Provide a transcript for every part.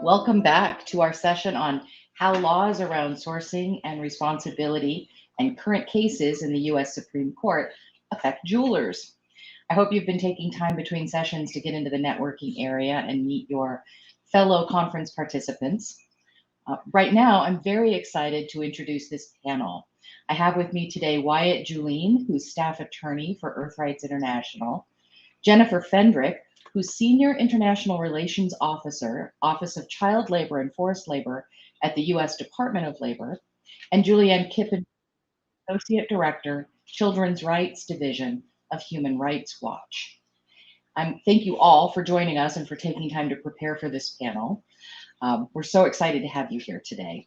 Welcome back to our session on how laws around sourcing and responsibility and current cases in the US Supreme Court affect jewelers. I hope you've been taking time between sessions to get into the networking area and meet your fellow conference participants. Right now, I'm very excited to introduce this panel. I have with me today Wyatt Gjullin, who's staff attorney for EarthRights International, Jennifer Fendrick, who's Senior International Relations Officer, Office of Child Labor and Forced Labor at the U.S. Department of Labor, and Juliane Kippenberg, Associate Director, Children's Rights Division of Human Rights Watch. Thank you all for joining us and for taking time to prepare for this panel. We're so excited to have you here today.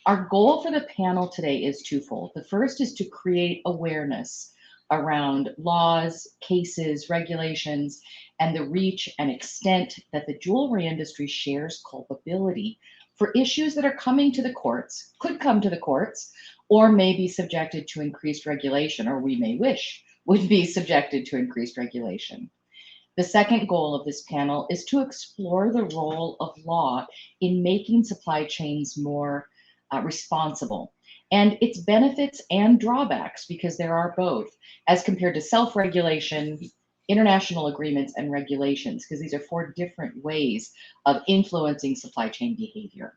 Our goal for the panel today is twofold. The first is to create awareness around laws, cases, regulations, and the reach and extent that the jewelry industry shares culpability for issues that are coming to the courts, could come to the courts, or may be subjected to increased regulation, or we may wish would be subjected to increased regulation. The second goal of this panel is to explore the role of law in making supply chains more responsible, and its benefits and drawbacks, because there are both, as compared to self-regulation, international agreements, and regulations, because these are four different ways of influencing supply chain behavior.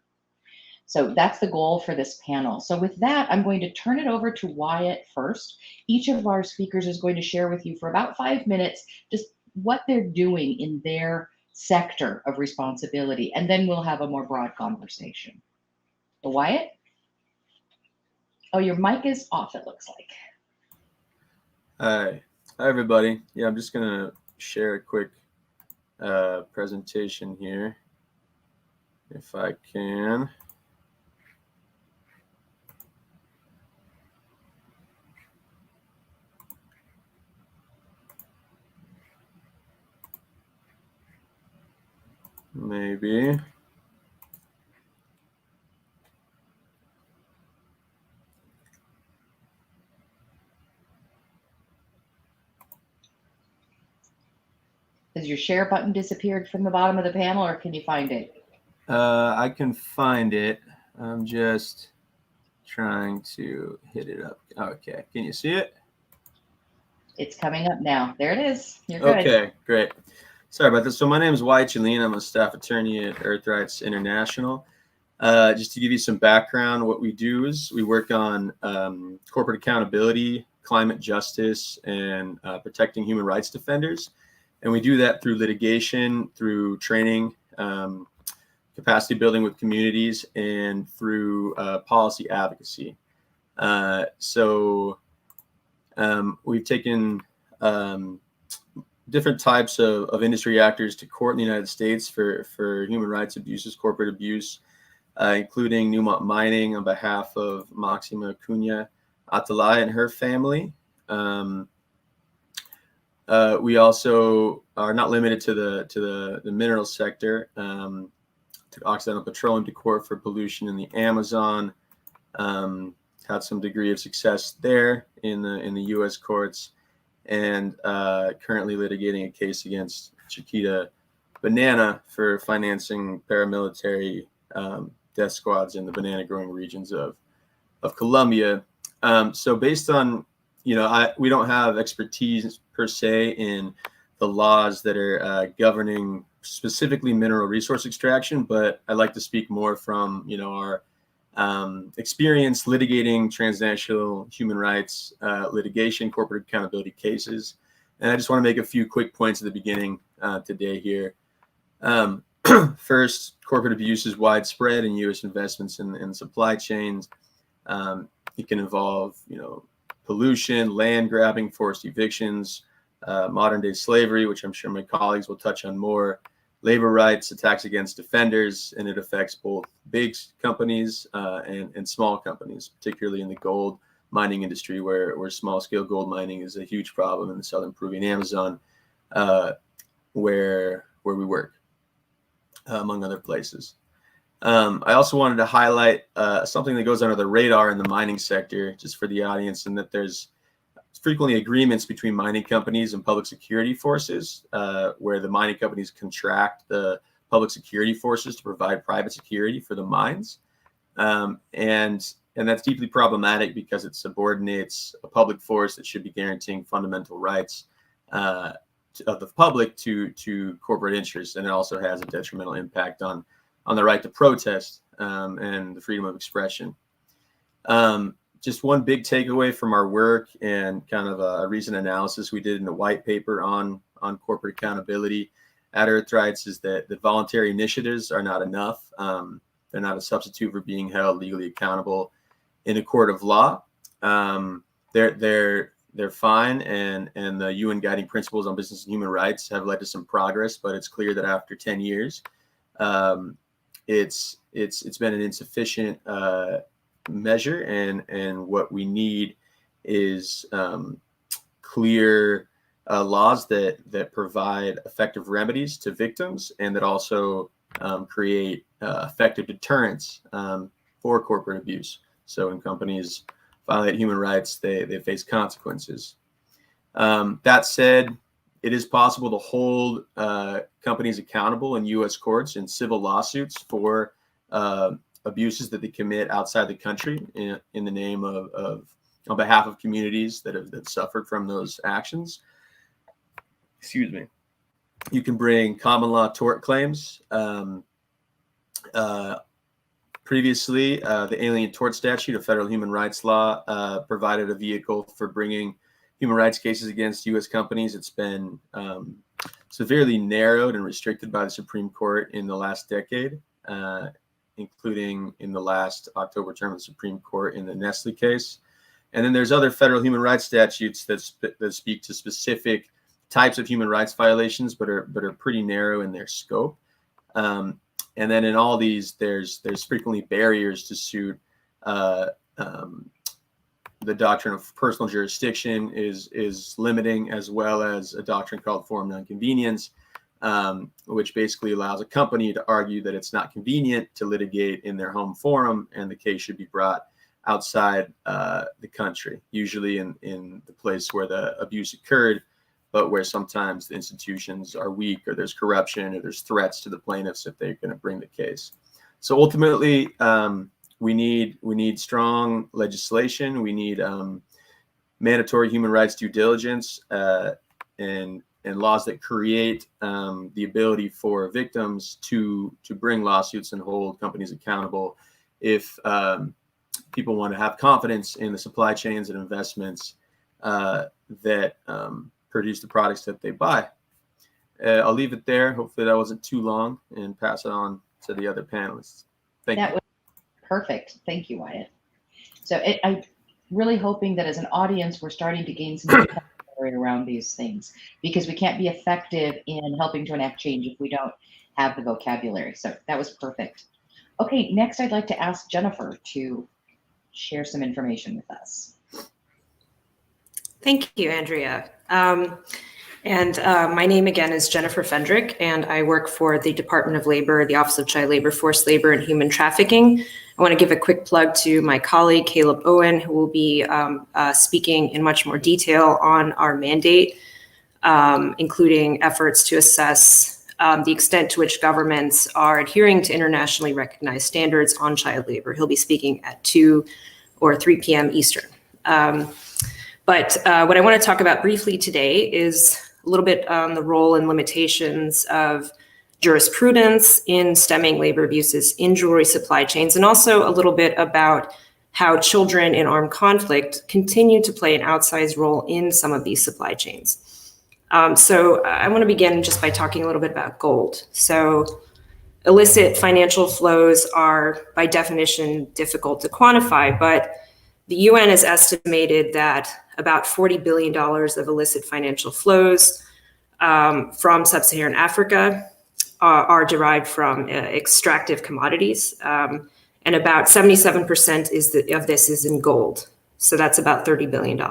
So that's the goal for this panel. So with that, I'm going to turn it over to Wyatt first. Each of our speakers is going to share with you for about 5 minutes just what they're doing in their sector of responsibility, and then we'll have a more broad conversation. So Wyatt? Oh, your mic is off, it looks like. Hi everybody. Yeah, I'm just gonna share a quick presentation here, if I can. Maybe. Has your share button disappeared from the bottom of the panel, or can you find it? I can find it. I'm just trying to hit it up. Okay, can you see it? It's coming up now. There it is. You're good. Okay, great. Sorry about this. So my name is Wyatt Gjullin. I'm a staff attorney at EarthRights International. Just to give you some background, what we do is we work on corporate accountability, climate justice, and protecting human rights defenders. And we do that through litigation, through training, capacity building with communities, and through policy advocacy. We've taken different types of industry actors to court in the United States for human rights abuses, corporate abuse, including Newmont Mining on behalf of Maxima Cunha Atalay and her family. We also are not limited to the mineral sector. Took Occidental Petroleum to court for pollution in the Amazon. Had some degree of success there in the U.S. courts, and currently litigating a case against Chiquita Banana for financing paramilitary death squads in the banana growing regions of Colombia. So based on, we don't have expertise per se in the laws that are governing specifically mineral resource extraction, but I'd like to speak more from, our experience litigating transnational human rights litigation, corporate accountability cases. And I just want to make a few quick points at the beginning today here. First, corporate abuse is widespread in U.S. investments in supply chains. It can involve, pollution, land grabbing, forced evictions, modern day slavery, which I'm sure my colleagues will touch on more, labor rights, attacks against defenders, and it affects both big companies and small companies, particularly in the gold mining industry, where small scale gold mining is a huge problem in the southern Peruvian Amazon, where we work, among other places. I also wanted to highlight something that goes under the radar in the mining sector, just for the audience, and that there's frequently agreements between mining companies and public security forces, where the mining companies contract the public security forces to provide private security for the mines. And that's deeply problematic because it subordinates a public force that should be guaranteeing fundamental rights of the public to corporate interests. And it also has a detrimental impact on the right to protest and the freedom of expression. Just one big takeaway from our work and kind of a recent analysis we did in the white paper on corporate accountability at EarthRights is that voluntary initiatives are not enough. They're not a substitute for being held legally accountable in a court of law. They're fine, and the UN guiding principles on business and human rights have led to some progress, but it's clear that after 10 years, it's been an insufficient measure, and what we need is clear laws that provide effective remedies to victims, and that also create effective deterrence for corporate abuse. So when companies violate human rights, they face consequences. That said, it is possible to hold companies accountable in U.S. courts in civil lawsuits for abuses that they commit outside the country in the name of on behalf of communities that have suffered from those actions. Excuse me. You can bring common law tort claims. Previously, the Alien Tort Statute of federal human rights law provided a vehicle for bringing human rights cases against U.S. companies. It's been severely narrowed and restricted by the Supreme Court in the last decade, including in the last October term of the Supreme Court in the Nestle case. And then there's other federal human rights statutes that speak to specific types of human rights violations, but are pretty narrow in their scope. And then in all these, there's frequently barriers to suit. The doctrine of personal jurisdiction is limiting, as well as a doctrine called forum nonconvenience, which basically allows a company to argue that it's not convenient to litigate in their home forum, and the case should be brought outside the country, usually in the place where the abuse occurred, but where sometimes the institutions are weak, or there's corruption, or there's threats to the plaintiffs if they're going to bring the case. So ultimately, we need strong legislation. We need mandatory human rights due diligence and laws that create the ability for victims to bring lawsuits and hold companies accountable if people want to have confidence in the supply chains and investments that produce the products that they buy. I'll leave it there. Hopefully that wasn't too long, and pass it on to the other panelists. Thank you. That was perfect. Thank you, Wyatt. So I'm really hoping that as an audience, we're starting to gain some vocabulary around these things, because we can't be effective in helping to enact change if we don't have the vocabulary. So that was perfect. Okay, next I'd like to ask Jennifer to share some information with us. Thank you, Andrea. My name again is Jennifer Fendrick, and I work for the Department of Labor, the Office of Child Labor, Forced Labor, and Human Trafficking. I want to give a quick plug to my colleague, Caleb Owen, who will be speaking in much more detail on our mandate, including efforts to assess the extent to which governments are adhering to internationally recognized standards on child labor. He'll be speaking at 2 or 3 p.m. Eastern. But what I want to talk about briefly today is a little bit on the role and limitations of jurisprudence in stemming labor abuses in jewelry supply chains, and also a little bit about how children in armed conflict continue to play an outsized role in some of these supply chains. So I want to begin just by talking a little bit about gold. So illicit financial flows are by definition difficult to quantify, but the UN has estimated that about $40 billion of illicit financial flows from sub-Saharan Africa are derived from extractive commodities. And about 77% of this is in gold. So that's about $30 billion.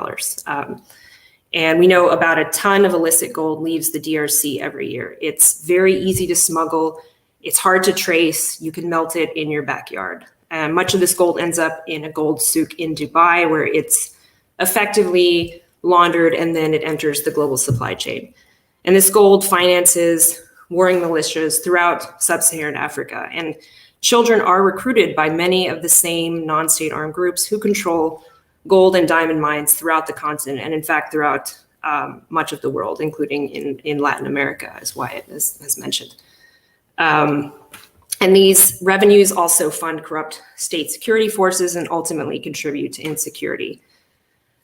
And we know about a ton of illicit gold leaves the DRC every year. It's very easy to smuggle. It's hard to trace. You can melt it in your backyard. And much of this gold ends up in a gold souk in Dubai, where it's effectively laundered and then it enters the global supply chain. And this gold finances warring militias throughout sub-Saharan Africa. And children are recruited by many of the same non-state armed groups who control gold and diamond mines throughout the continent, and in fact, throughout much of the world, including in Latin America, as Wyatt has mentioned. And these revenues also fund corrupt state security forces and ultimately contribute to insecurity.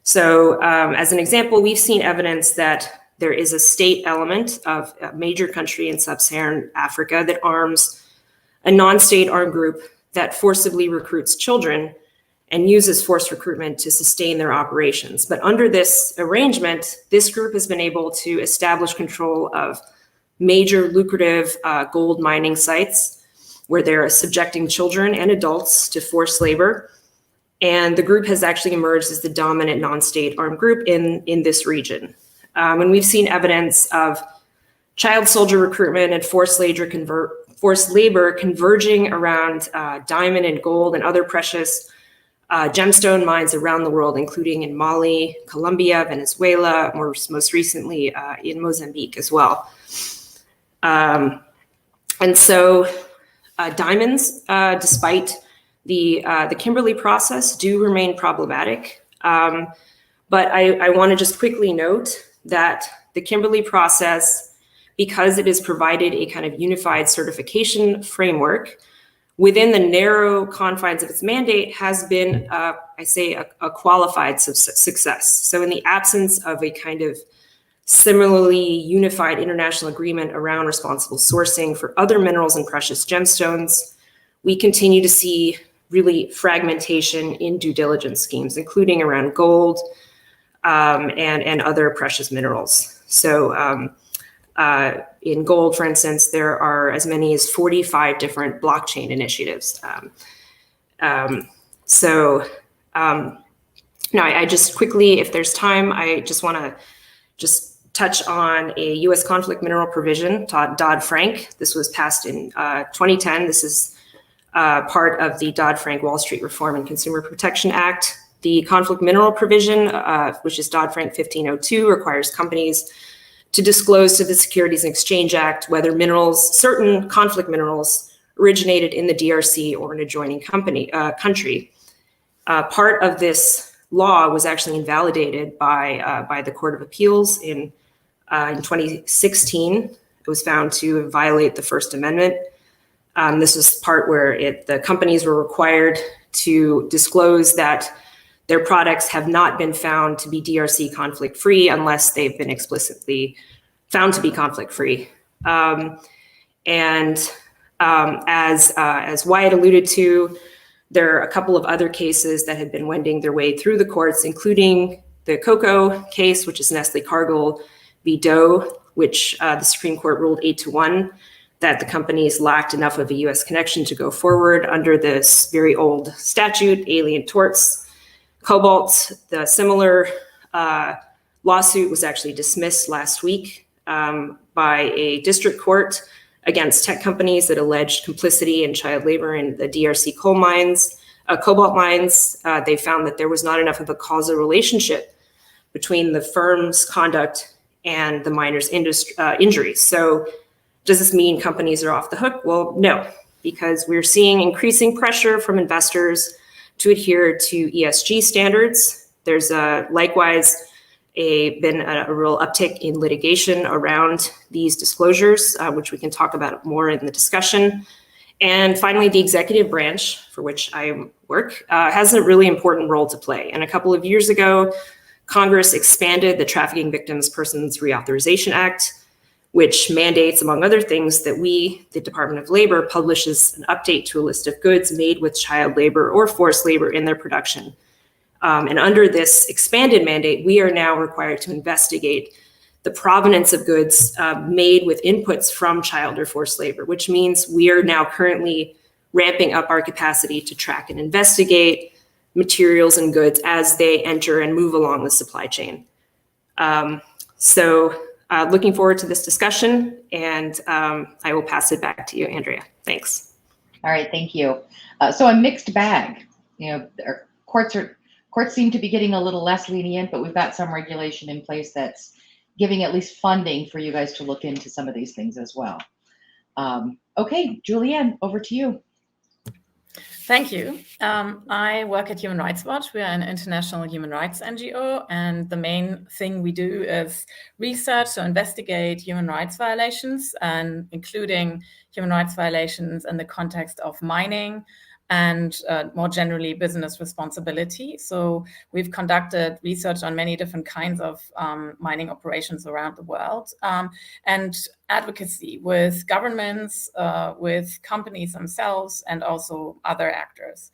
So as an example, we've seen evidence that there is a state element of a major country in sub-Saharan Africa that arms a non-state armed group that forcibly recruits children and uses forced recruitment to sustain their operations. But under this arrangement, this group has been able to establish control of major lucrative gold mining sites where they're subjecting children and adults to forced labor. And the group has actually emerged as the dominant non-state armed group in this region. And we've seen evidence of child soldier recruitment and forced labor converging around diamond and gold and other precious gemstone mines around the world, including in Mali, Colombia, Venezuela, most recently in Mozambique as well. And so diamonds, despite the Kimberley process, do remain problematic. But I want to just quickly note that the Kimberley process, because it has provided a kind of unified certification framework within the narrow confines of its mandate, has been, a qualified success. So in the absence of a kind of similarly unified international agreement around responsible sourcing for other minerals and precious gemstones, we continue to see really fragmentation in due diligence schemes, including around gold and other precious minerals. So in gold, for instance, there are as many as 45 different blockchain initiatives. Now I just quickly, if there's time, I just want to touch on a U.S. conflict mineral provision, Dodd-Frank. This was passed in 2010. This is part of the Dodd-Frank Wall Street Reform and Consumer Protection Act. The conflict mineral provision, which is Dodd-Frank 1502, requires companies to disclose to the Securities and Exchange Act whether certain conflict minerals originated in the DRC or an adjoining country. Part of this law was actually invalidated by the Court of Appeals in 2016. It was found to violate the First Amendment. This was part where the companies were required to disclose that their products have not been found to be DRC conflict-free unless they've been explicitly found to be conflict-free. As Wyatt alluded to, there are a couple of other cases that have been wending their way through the courts, including the cocoa case, which is Nestle Cargill v. Doe, which the Supreme Court ruled 8-1, that the companies lacked enough of a U.S. connection to go forward under this very old statute, Alien Torts. Cobalt, the similar lawsuit was actually dismissed last week by a district court against tech companies that alleged complicity in child labor in the DRC coal mines, cobalt mines. They found that there was not enough of a causal relationship between the firm's conduct and the miners' injuries. So does this mean companies are off the hook? Well, no, because we're seeing increasing pressure from investors to adhere to ESG standards. There's likewise been a real uptick in litigation around these disclosures, which we can talk about more in the discussion. And finally, the executive branch, for which I work, has a really important role to play. And a couple of years ago, Congress expanded the Trafficking Victims Persons Reauthorization Act, which mandates, among other things, that the Department of Labor, publishes an update to a list of goods made with child labor or forced labor in their production. And under this expanded mandate, we are now required to investigate the provenance of goods made with inputs from child or forced labor, which means we are now currently ramping up our capacity to track and investigate materials and goods as they enter and move along the supply chain. Looking forward to this discussion, and I will pass it back to you, Andrea. Thanks. All right, thank you. So a mixed bag. Our courts seem to be getting a little less lenient, but we've got some regulation in place that's giving at least funding for you guys to look into some of these things as well. Okay, Juliane, over to you. Thank you. I work at Human Rights Watch. We are an international human rights NGO, and the main thing we do is research or investigate human rights violations, and including human rights violations in the context of mining and more generally business responsibility. So we've conducted research on many different kinds of mining operations around the world, and advocacy with governments, with companies themselves, and also other actors.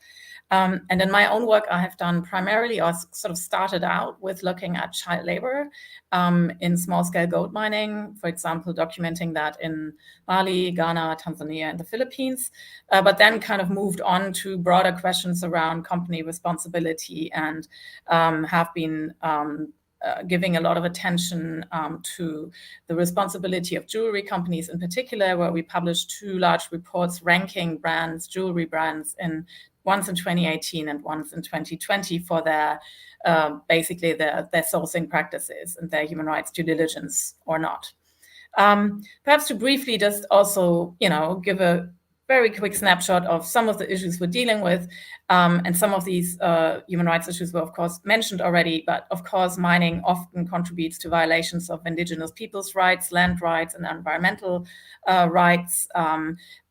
And in my own work, I have done primarily, or sort of started out with looking at child labor in small-scale gold mining, for example, documenting that in Mali, Ghana, Tanzania, and the Philippines, but then kind of moved on to broader questions around company responsibility, and have been giving a lot of attention to the responsibility of jewelry companies in particular, where we published 2 large reports ranking brands, jewelry brands, once in 2018 and once in 2020 for their basically their sourcing practices and their human rights due diligence or not. Perhaps to briefly just also, give a very quick snapshot of some of the issues we're dealing with, and some of these human rights issues were, of course, mentioned already, but of course, mining often contributes to violations of indigenous peoples' rights, land rights, and environmental rights.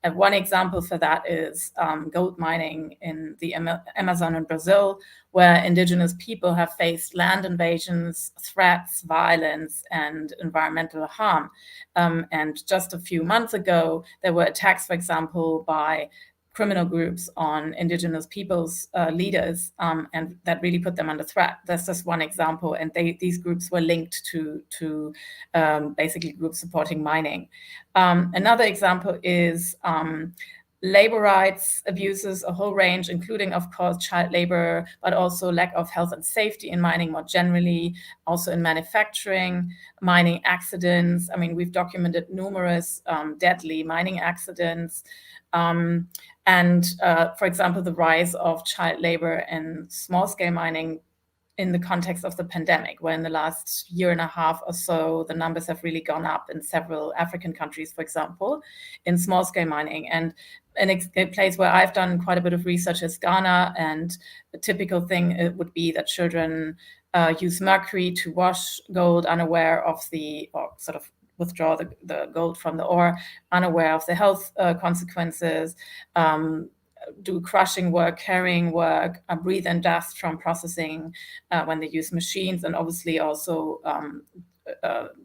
And one example for that is gold mining in the Amazon in Brazil, where indigenous people have faced land invasions, threats, violence, and environmental harm. And just a few months ago, there were attacks, for example, by criminal groups on indigenous peoples' leaders, and that really put them under threat. That's just one example, and these groups were linked to basically groups supporting mining. Another example is labor rights abuses, a whole range, including, of course, child labor, but also lack of health and safety in mining more generally, also in manufacturing, mining accidents. I mean, we've documented numerous deadly mining accidents. And for example, the rise of child labor in small-scale mining in the context of the pandemic, where in the last year and a half or so, the numbers have really gone up in several African countries, for example, in small-scale mining. And a place where I've done quite a bit of research is Ghana, and the typical thing would be that children use mercury to wash gold, unaware of or sort of withdraw the gold from the ore, unaware of the health consequences, do crushing work, carrying work, breathe in dust from processing when they use machines, and obviously also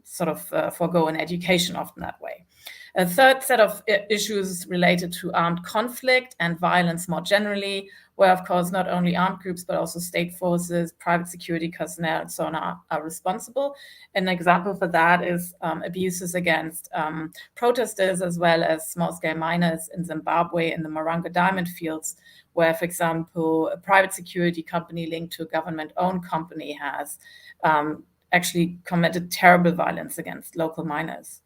forego an education often that way. A third set of issues related to armed conflict and violence more generally, where, of course, not only armed groups, but also state forces, private security personnel, and so on are responsible. An example for that is abuses against protesters as well as small-scale miners in Zimbabwe in the Maranga diamond fields, where, for example, a private security company linked to a government-owned company has actually committed terrible violence against local miners.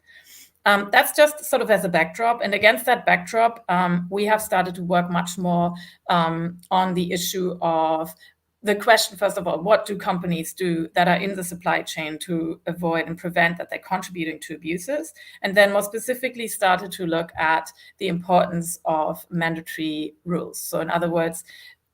That's just sort of as a backdrop. And against that backdrop, we have started to work much more on the issue of the question, first of all, what do companies do that are in the supply chain to avoid and prevent that they're contributing to abuses? And then more specifically started to look at the importance of mandatory rules. So in other words,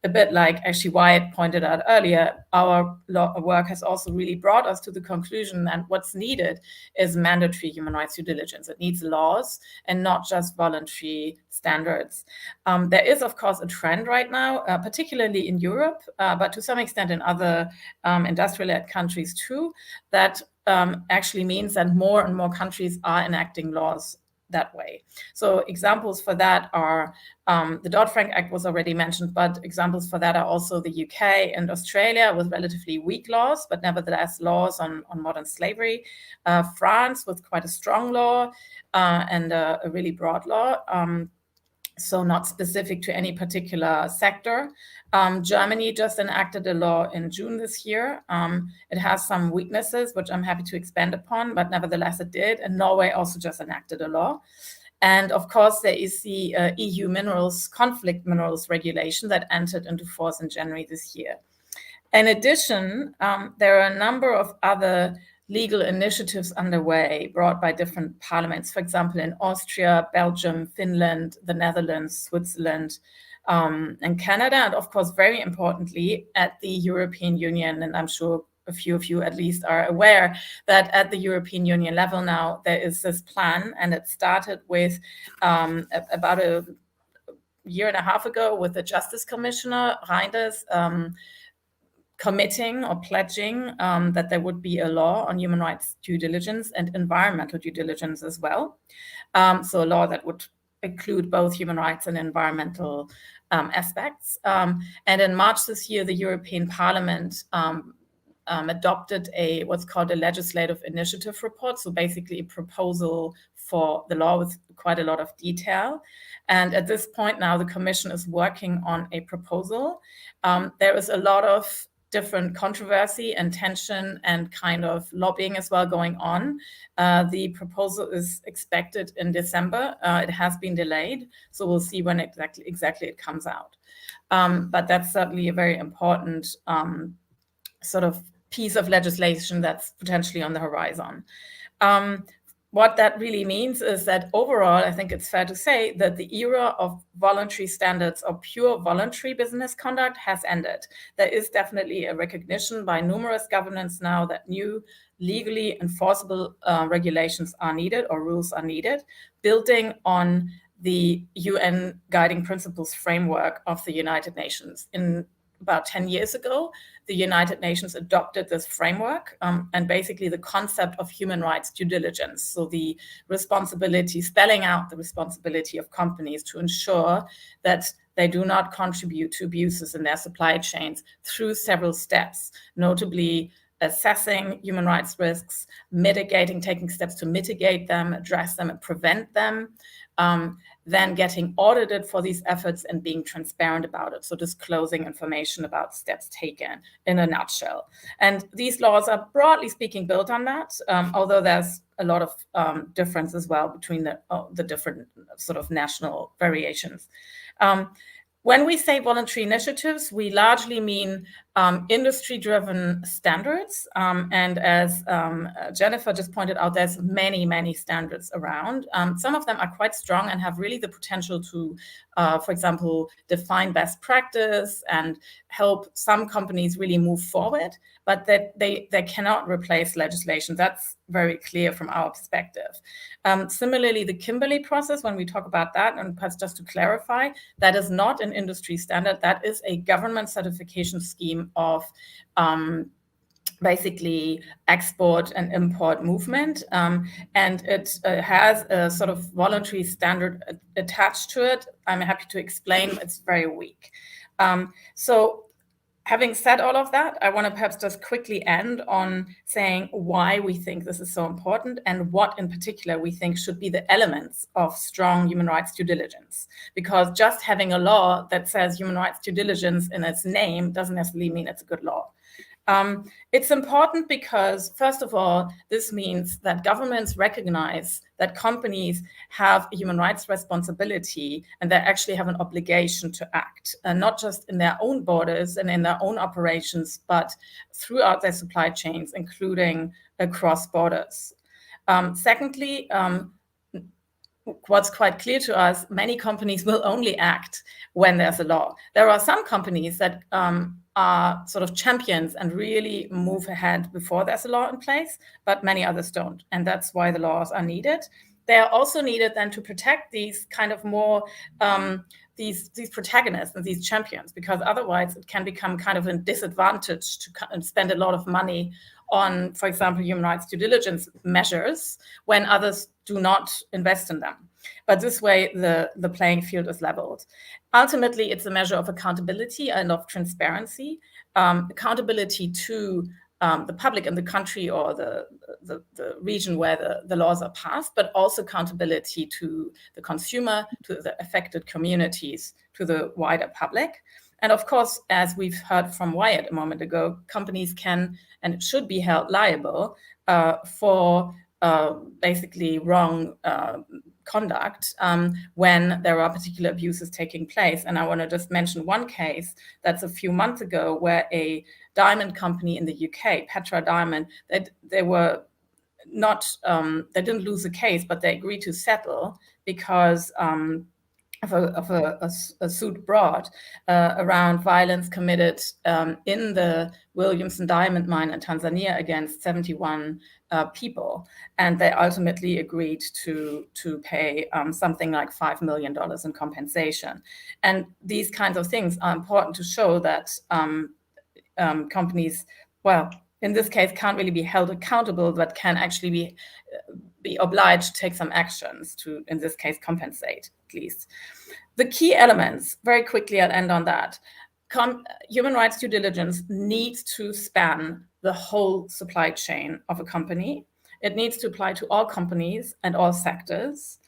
a bit like actually Wyatt pointed out earlier, our work has also really brought us to the conclusion that what's needed is mandatory human rights due diligence. It needs laws and not just voluntary standards. There is, of course, a trend right now, particularly in Europe, but to some extent in other industrial-led countries too, that actually means that more and more countries are enacting laws that way. So examples for that are the Dodd-Frank Act was already mentioned, but examples for that are also the UK and Australia with relatively weak laws, but nevertheless laws on modern slavery. France with quite a strong law and a really broad law. So not specific to any particular sector. Germany just enacted a law in June this year. It has some weaknesses, which I'm happy to expand upon, but nevertheless it did. And Norway also just enacted a law. And of course, there is the EU conflict minerals regulation that entered into force in January this year. In addition, there are a number of other legal initiatives underway brought by different parliaments, for example, in Austria, Belgium, Finland, the Netherlands, Switzerland, and Canada, and of course, very importantly, at the European Union. And I'm sure a few of you at least are aware that at the European Union level now, there is this plan, and it started with about a year and a half ago with the Justice Commissioner, Reinders, committing or pledging that there would be a law on human rights due diligence and environmental due diligence as well. So a law that would include both human rights and environmental aspects. And in March this year, the European Parliament adopted what's called a legislative initiative report. So basically a proposal for the law with quite a lot of detail. And at this point now, the Commission is working on a proposal. There is a lot of different controversy and tension and kind of lobbying as well going on. The proposal is expected in December. It has been delayed, so we'll see when exactly it comes out. But that's certainly a very important sort of piece of legislation that's potentially on the horizon. What that really means is that overall, I think it's fair to say that the era of voluntary standards or pure voluntary business conduct has ended. There is definitely a recognition by numerous governments now that new legally enforceable regulations are needed or rules are needed, building on the UN Guiding Principles framework of the United Nations. In about 10 years ago, the United Nations adopted this framework and basically the concept of human rights due diligence. So the responsibility, spelling out the responsibility of companies to ensure that they do not contribute to abuses in their supply chains through several steps, notably assessing human rights risks, taking steps to mitigate them, address them, and prevent them, then getting audited for these efforts and being transparent about it. So disclosing information about steps taken in a nutshell. And these laws are broadly speaking built on that, although there's a lot of difference as well between the different sort of national variations. When we say voluntary initiatives, we largely mean industry-driven standards. And as Jennifer just pointed out, there's many, many standards around. Some of them are quite strong and have really the potential to, for example, define best practice and help some companies really move forward, but that they cannot replace legislation. That's very clear from our perspective. Similarly, the Kimberley process, when we talk about that, and perhaps just to clarify, that is not an industry standard. That is a government certification scheme of basically export and import movement. And it has a sort of voluntary standard attached to it. I'm happy to explain. It's very weak. So having said all of that, I want to perhaps just quickly end on saying why we think this is so important and what in particular we think should be the elements of strong human rights due diligence. Because just having a law that says human rights due diligence in its name doesn't necessarily mean it's a good law. It's important because, first of all, this means that governments recognize that companies have a human rights responsibility and they actually have an obligation to act, and not just in their own borders and in their own operations, but throughout their supply chains, including across borders. Secondly, what's quite clear to us, many companies will only act when there's a law. There are some companies that are sort of champions and really move ahead before there's a law in place, but many others don't. And that's why the laws are needed. They are also needed then to protect these kind of more, these protagonists and these champions, because otherwise it can become kind of a disadvantage to spend a lot of money on, for example, human rights due diligence measures when others do not invest in them. But this way, the playing field is leveled. Ultimately, it's a measure of accountability and of transparency, accountability to the public in the country or the region where the laws are passed, but also accountability to the consumer, to the affected communities, to the wider public. And of course, as we've heard from Wyatt a moment ago, companies can and should be held liable for basically wrong conduct when there are particular abuses taking place. And I want to just mention one case that's a few months ago where a diamond company in the UK, Petra Diamond, that they were not, they didn't lose the case, but they agreed to settle because of a suit brought around violence committed in the Williamson diamond mine in Tanzania against 71 people, and they ultimately agreed to pay something like $5 million in compensation. And these kinds of things are important to show that companies, well, in this case, can't really be held accountable, but can actually be obliged to take some actions to, in this case, compensate at least. The key elements, very quickly, I'll end on that. Human rights due diligence needs to span the whole supply chain of a company. It needs to apply to all companies and all sectors.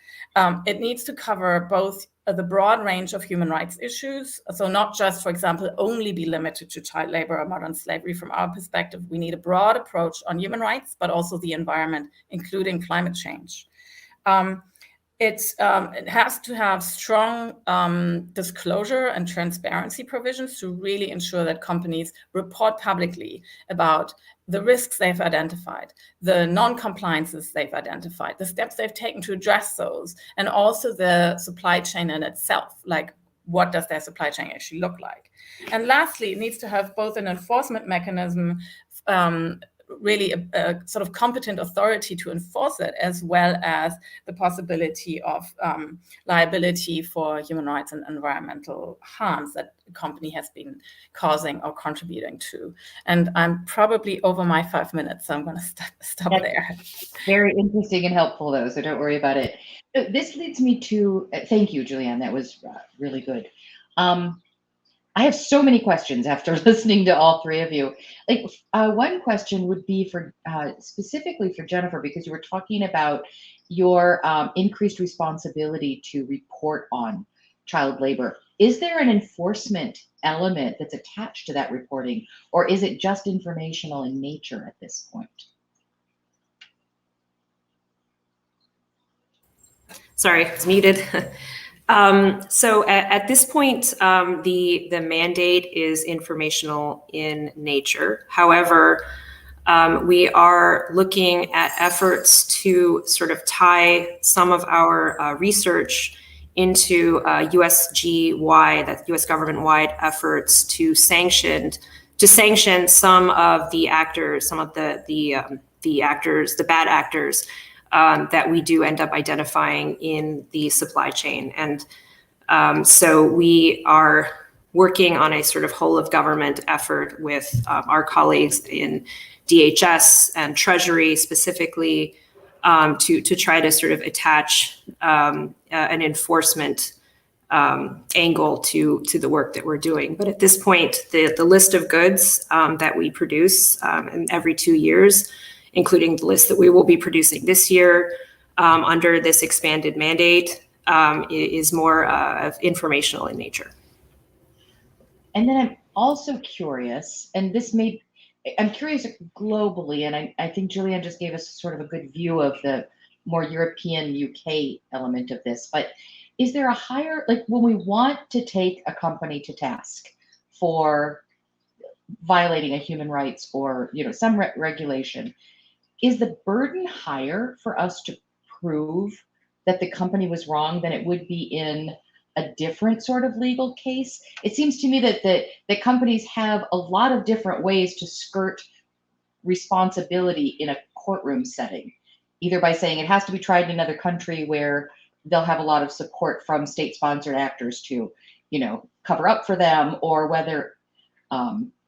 It needs to cover both the broad range of human rights issues, so not just, for example, only be limited to child labor or modern slavery. From our perspective, we need a broad approach on human rights, but also the environment, including climate change. It has to have strong disclosure and transparency provisions to really ensure that companies report publicly about the risks they've identified, the non-compliances they've identified, the steps they've taken to address those, and also the supply chain in itself, like what does their supply chain actually look like. And lastly, it needs to have both an enforcement mechanism, really a sort of competent authority to enforce it, as well as the possibility of liability for human rights and environmental harms that a company has been causing or contributing to. And I'm probably over my 5 minutes, so I'm going to stop there. Very interesting and helpful, though, so don't worry about it. This leads me to, thank you, Juliane, that was really good. I have so many questions after listening to all three of you. Like, one question would be for specifically for Jennifer, because you were talking about your increased responsibility to report on child labor. Is there an enforcement element that's attached to that reporting, or is it just informational in nature at this point? Sorry, it's muted. So at this point, the mandate is informational in nature. However, we are looking at efforts to sort of tie some of our research into USG-wide, that's U.S. government-wide efforts to sanction some of the actors, some of the actors, the bad actors, that we do end up identifying in the supply chain. And so we are working on a sort of whole of government effort with our colleagues in DHS and Treasury specifically to try to sort of attach an enforcement angle to the work that we're doing. But at this point, the list of goods that we produce every 2 years, including the list that we will be producing this year under this expanded mandate, is more of informational in nature. And then I'm also curious, and I'm curious globally, and I think Juliane just gave us sort of a good view of the more European UK element of this, but is there a higher, like when we want to take a company to task for violating a human rights or some regulation, is the burden higher for us to prove that the company was wrong than it would be in a different sort of legal case? It seems to me that companies have a lot of different ways to skirt responsibility in a courtroom setting, either by saying it has to be tried in another country where they'll have a lot of support from state-sponsored actors to, cover up for them, or whether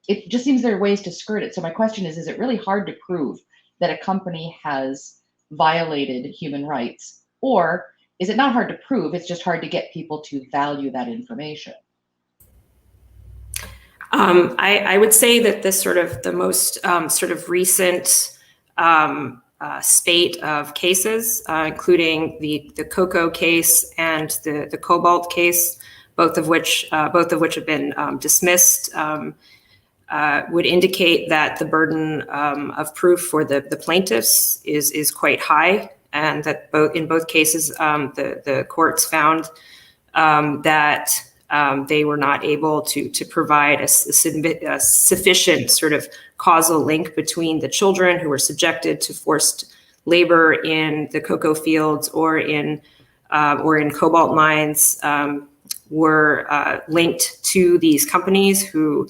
it just seems there are ways to skirt it. So my question is it really hard to prove that a company has violated human rights, or is it not hard to prove, it's just hard to get people to value that information? I would say that the most sort of recent spate of cases, including the cocoa case and the cobalt case, both of which have been dismissed, would indicate that the burden of proof for the plaintiffs is quite high, and that in both cases the courts found that they were not able to provide a sufficient sort of causal link between the children who were subjected to forced labor in the cocoa fields or in cobalt mines were linked to these companies who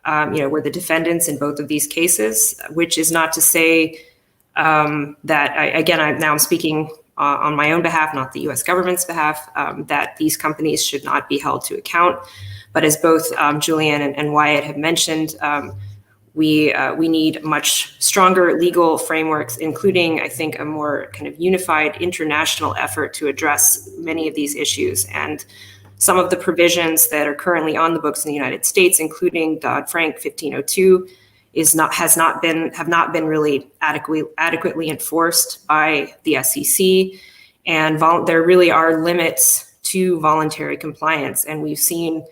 were the defendants in both of these cases, which is not to say that, I'm speaking on my own behalf, not the US government's behalf, that these companies should not be held to account. But as both Juliane and Wyatt have mentioned, we need much stronger legal frameworks, including, I think, a more kind of unified international effort to address many of these issues. And some of the provisions that are currently on the books in the United States, including Dodd-Frank 1502, have not been really adequately enforced by the SEC, and there really are limits to voluntary compliance. And we've seen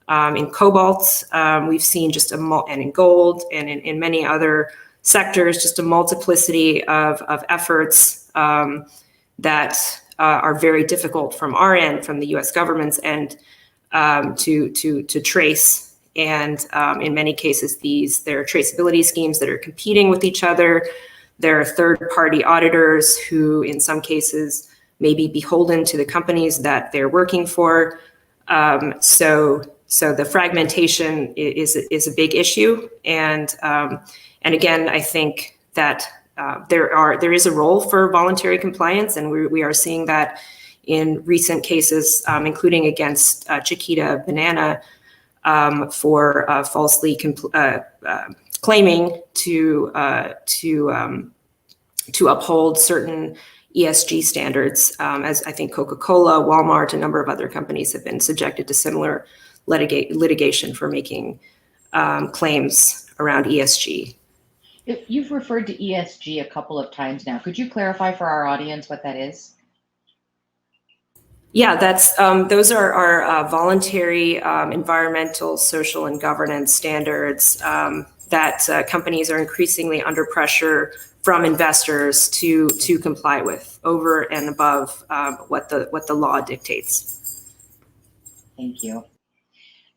in cobalt, we've seen and in gold, and in many other sectors, just a multiplicity of efforts that are very difficult from our end, from the U.S. government's end, to trace. And in many cases, there are traceability schemes that are competing with each other. There are third-party auditors who, in some cases, may be beholden to the companies that they're working for. So the fragmentation is a big issue. And again, I think that there is a role for voluntary compliance, and we are seeing that in recent cases, including against Chiquita Banana, for falsely claiming to uphold certain ESG standards, as I think Coca-Cola, Walmart, a number of other companies have been subjected to similar litigation for making claims around ESG. You've referred to ESG a couple of times now. Could you clarify for our audience what that is? Yeah, those are our voluntary environmental, social, and governance standards that companies are increasingly under pressure from investors to comply with, over and above what the law dictates. Thank you.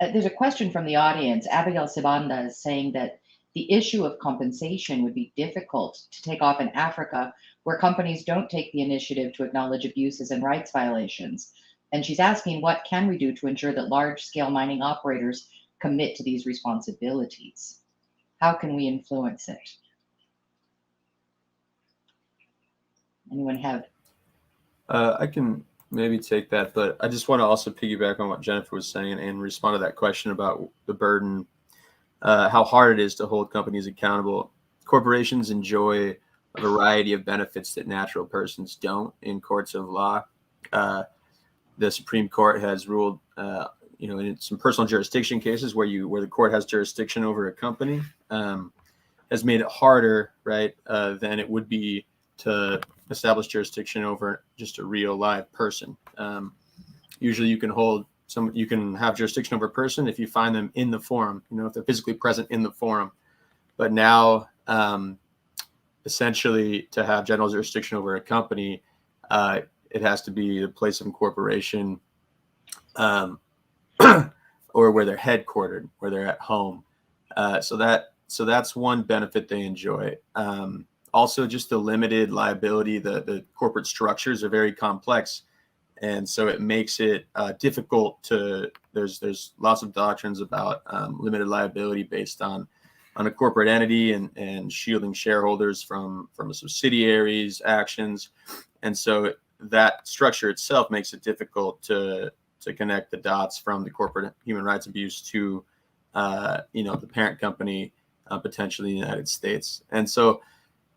There's a question from the audience. Abigail Sibanda is saying that the issue of compensation would be difficult to take off in Africa, where companies don't take the initiative to acknowledge abuses and rights violations. And she's asking, what can we do to ensure that large-scale mining operators commit to these responsibilities? How can we influence it? Anyone have? I can maybe take that, but I just want to also piggyback on what Jennifer was saying and respond to that question about the burden, how hard it is to hold companies accountable. Corporations enjoy a variety of benefits that natural persons don't in courts of law. The Supreme Court has ruled, in some personal jurisdiction cases where the court has jurisdiction over a company, has made it harder, right, than it would be to establish jurisdiction over just a real live person. Usually, you can have jurisdiction over a person if you find them in the forum, if they're physically present in the forum. But now, essentially, to have general jurisdiction over a company, it has to be the place of incorporation, or where they're headquartered, where they're at home. So that's one benefit they enjoy. Also, just the limited liability. The corporate structures are very complex, and so it makes it difficult to. There's lots of doctrines about limited liability based on a corporate entity and shielding shareholders from a subsidiary's actions, and so that structure itself makes it difficult to connect the dots from the corporate human rights abuse to the parent company, potentially in the United States. And so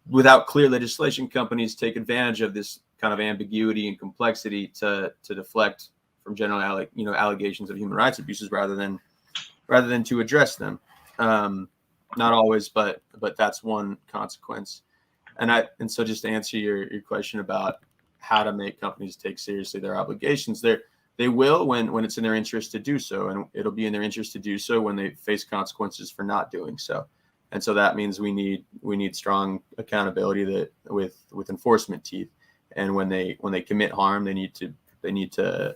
without clear legislation, companies take advantage of this kind of ambiguity and complexity to deflect from general allegations of human rights abuses rather than to address them. Not always, but that's one consequence. And so just to answer your question about how to make companies take seriously their obligations, they will when it's in their interest to do so, and it'll be in their interest to do so when they face consequences for not doing so. And so that means we need strong accountability with enforcement teeth. And when they commit harm, they need to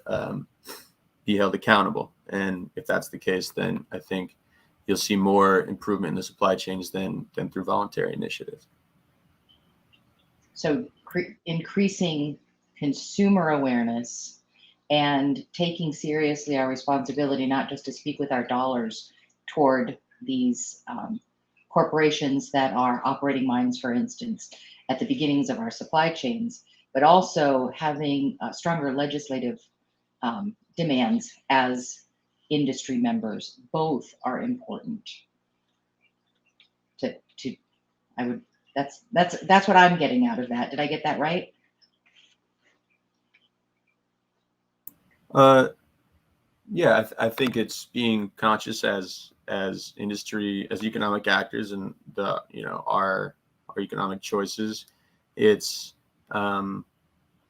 be held accountable. And if that's the case, then I think you'll see more improvement in the supply chains than through voluntary initiatives. So increasing consumer awareness and taking seriously our responsibility, not just to speak with our dollars toward these corporations that are operating mines, for instance, at the beginnings of our supply chains, but also having stronger legislative demands as industry members. Both are important. That's what I'm getting out of that. Did I get that right? Yeah, I think it's being conscious as industry, as economic actors, and our economic choices. It's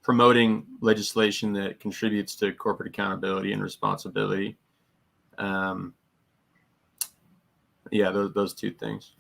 promoting legislation that contributes to corporate accountability and responsibility. Yeah, those two things.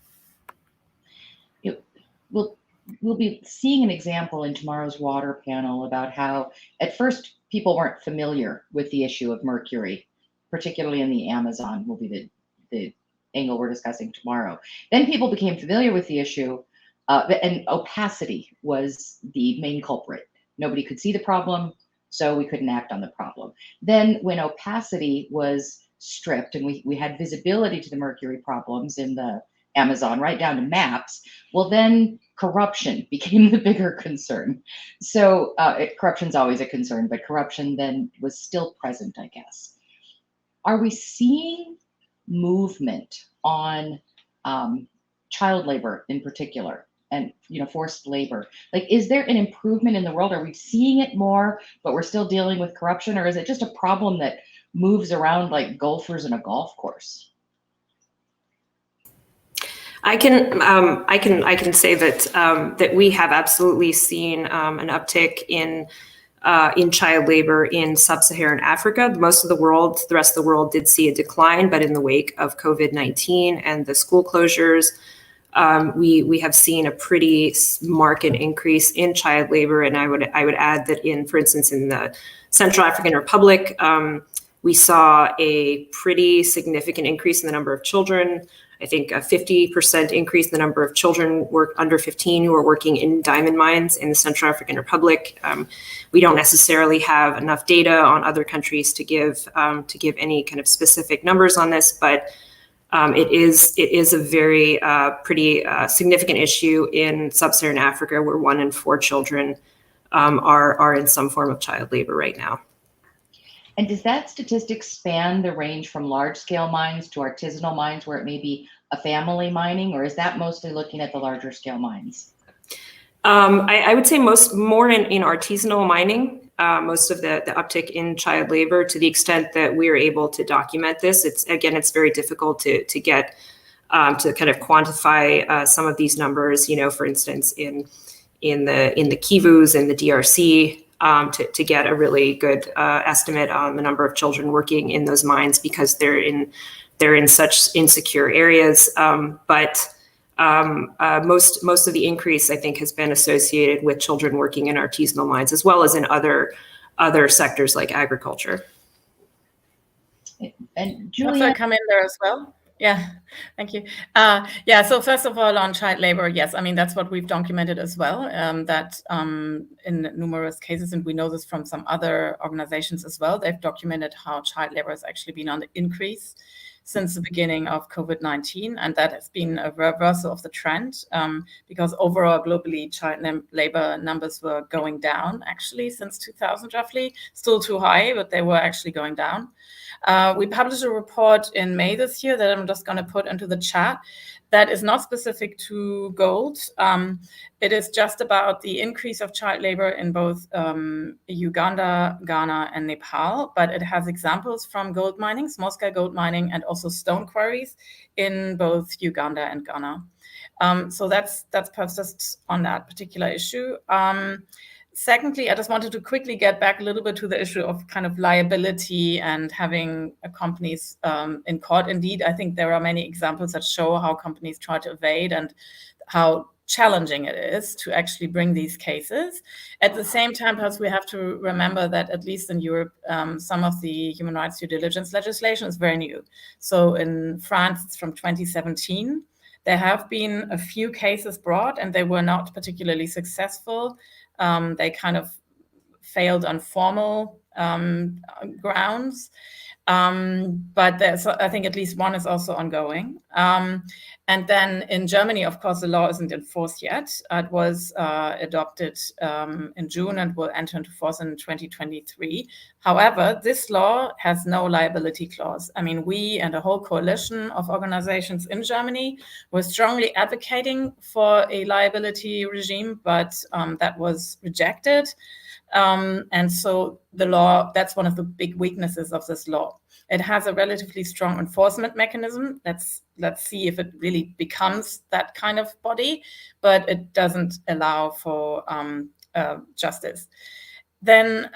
We'll be seeing an example in tomorrow's water panel about how at first people weren't familiar with the issue of mercury, particularly in the Amazon will be the angle we're discussing tomorrow. Then people became familiar with the issue, and opacity was the main culprit. Nobody could see the problem, so we couldn't act on the problem. Then when opacity was stripped and we had visibility to the mercury problems in the Amazon, right down to maps, well, then corruption became the bigger concern. So corruption's always a concern, but corruption then was still present, I guess. Are we seeing movement on child labor in particular, and forced labor? Like, is there an improvement in the world? Are we seeing it more, but we're still dealing with corruption, or is it just a problem that moves around like golfers in a golf course? I can say that we have absolutely seen an uptick in child labor in sub-Saharan Africa. Most of the rest of the world did see a decline, but in the wake of COVID-19 and the school closures, we have seen a pretty marked increase in child labor. And I would add that for instance, in the Central African Republic, we saw a pretty significant increase in the number of children. I think a 50% increase in the number of children under 15 who are working in diamond mines in the Central African Republic. We don't necessarily have enough data on other countries to give any kind of specific numbers on this, but it is a very pretty significant issue in sub-Saharan Africa, where 1 in 4 children are in some form of child labor right now. And does that statistic span the range from large-scale mines to artisanal mines, where it may be a family mining, or is that mostly looking at the larger scale mines? I would say more in artisanal mining, most of the uptick in child labor, to the extent that we are able to document this. It's very difficult to get to kind of quantify some of these numbers. For instance, in the Kivus and the DRC. To get a really good estimate on the number of children working in those mines, because they're in such insecure areas. But most of the increase, I think, has been associated with children working in artisanal mines, as well as in other sectors like agriculture. And Juliane, also come in there as well. Yeah, thank you. So first of all, on child labor, yes, I mean, that's what we've documented as well, that in numerous cases, and we know this from some other organizations as well, they've documented how child labor has actually been on the increase since the beginning of COVID-19, and that has been a reversal of the trend, because overall globally child labor numbers were going down actually since 2000 roughly, still too high, but they were actually going down. We published a report in May this year that I'm just going to put into the chat that is not specific to gold. It is just about the increase of child labor in both Uganda, Ghana, and Nepal, but it has examples from gold mining, small-scale gold mining, and also stone quarries in both Uganda and Ghana. So that's perhaps just on that particular issue. Secondly, I just wanted to quickly get back a little bit to the issue of kind of liability and having companies in court. Indeed, I think there are many examples that show how companies try to evade and how challenging it is to actually bring these cases. At the same time, perhaps we have to remember that at least in Europe, some of the human rights due diligence legislation is very new. So in France, it's from 2017. There have been a few cases brought, and they were not particularly successful. They kind of failed on formal grounds. But there's, I think at least one is also ongoing. And then in Germany, of course, the law isn't enforced yet. It was adopted in June and will enter into force in 2023. However, this law has no liability clause. I mean, we and a whole coalition of organizations in Germany were strongly advocating for a liability regime, but that was rejected. And so the law, that's one of the big weaknesses of this law. It has a relatively strong enforcement mechanism. Let's see if it really becomes that kind of body, but it doesn't allow for justice. Then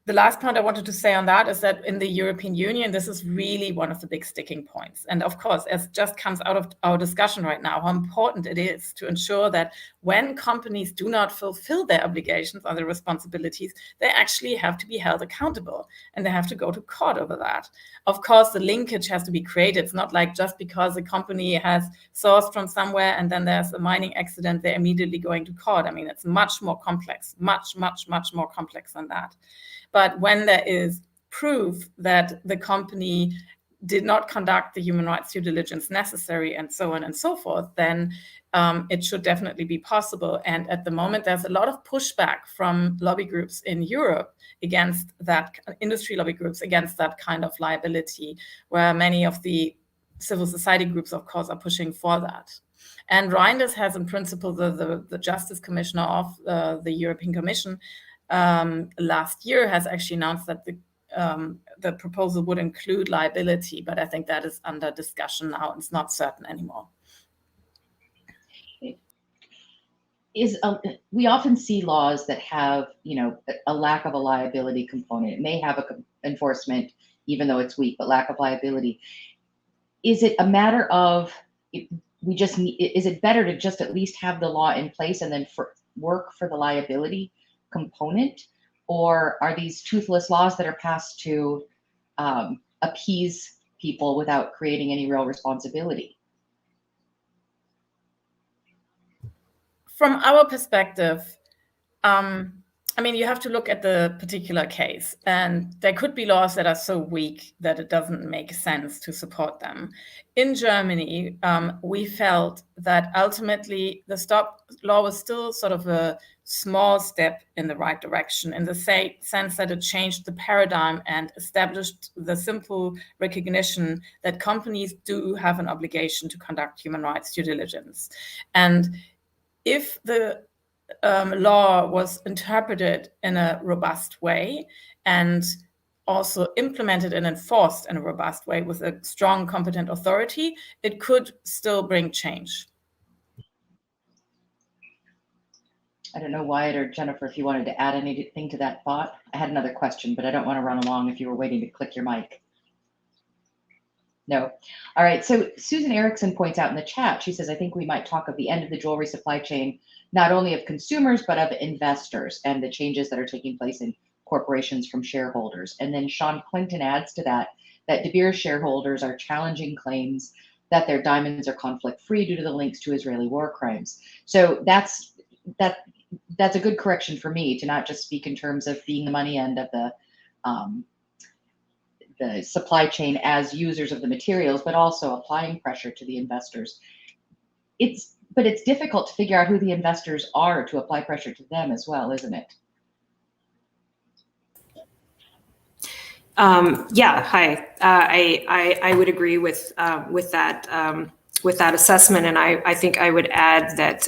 the last point I wanted to say on that is that in the European Union, this is really one of the big sticking points. And of course, as just comes out of our discussion right now, how important it is to ensure that when companies do not fulfill their obligations or their responsibilities, they actually have to be held accountable and they have to go to court over that. Of course, the linkage has to be created. It's not like just because a company has sourced from somewhere and then there's a mining accident, they're immediately going to court. I mean, it's much more complex, much more complex than that. But when there is proof that the company did not conduct the human rights due diligence necessary and so on and so forth, then it should definitely be possible. And at the moment, there's a lot of pushback from lobby groups in Europe against that, industry lobby groups against that kind of liability, where many of the civil society groups, of course, are pushing for that. And Reinders has, in principle, the Justice Commissioner of the European Commission, last year has actually announced that the proposal would include liability, but I think that is under discussion now. It's not certain anymore. We often see laws that have, a lack of a liability component. It may have enforcement, even though it's weak, but lack of liability. Is it a matter of is it better to just at least have the law in place and then work for the liability component, or are these toothless laws that are passed to appease people without creating any real responsibility? From our perspective, I mean, you have to look at the particular case, and there could be laws that are so weak that it doesn't make sense to support them. In Germany, we felt that ultimately the stop law was still sort of a small step in the right direction, in the sense that it changed the paradigm and established the simple recognition that companies do have an obligation to conduct human rights due diligence. And if the law was interpreted in a robust way and also implemented and enforced in a robust way with a strong, competent authority, it could still bring change. I don't know, Wyatt or Jennifer, if you wanted to add anything to that thought. I had another question, but I don't want to run along if you were waiting to click your mic. No. All right. So Susan Erickson points out in the chat, she says, I think we might talk of the end of the jewelry supply chain, not only of consumers, but of investors and the changes that are taking place in corporations from shareholders. And then Sean Clinton adds to that De Beers shareholders are challenging claims that their diamonds are conflict-free due to the links to Israeli war crimes. So that's a good correction for me to not just speak in terms of being the money end of the supply chain as users of the materials, but also applying pressure to the investors. But it's difficult to figure out who the investors are to apply pressure to them as well, isn't it? Yeah, hi. I would agree with that assessment, and I think I would add that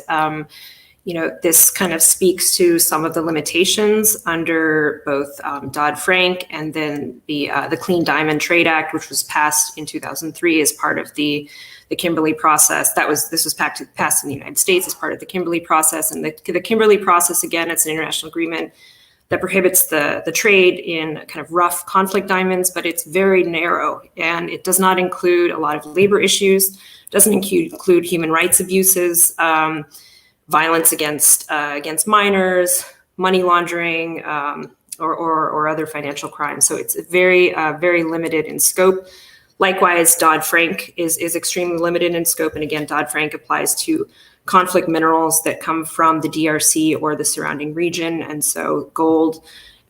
this kind of speaks to some of the limitations under both Dodd-Frank and then the Clean Diamond Trade Act, which was passed in 2003 as part of the Kimberley process. This was passed in the United States as part of the Kimberley process, and the Kimberley process, again, it's an international agreement that prohibits the trade in kind of rough conflict diamonds, but it's very narrow, and it does not include a lot of labor issues, doesn't include human rights abuses, violence against minors, money laundering, or other financial crimes. So it's very limited in scope. Likewise, Dodd-Frank is extremely limited in scope, and again, Dodd-Frank applies to conflict minerals that come from the DRC or the surrounding region. And so gold,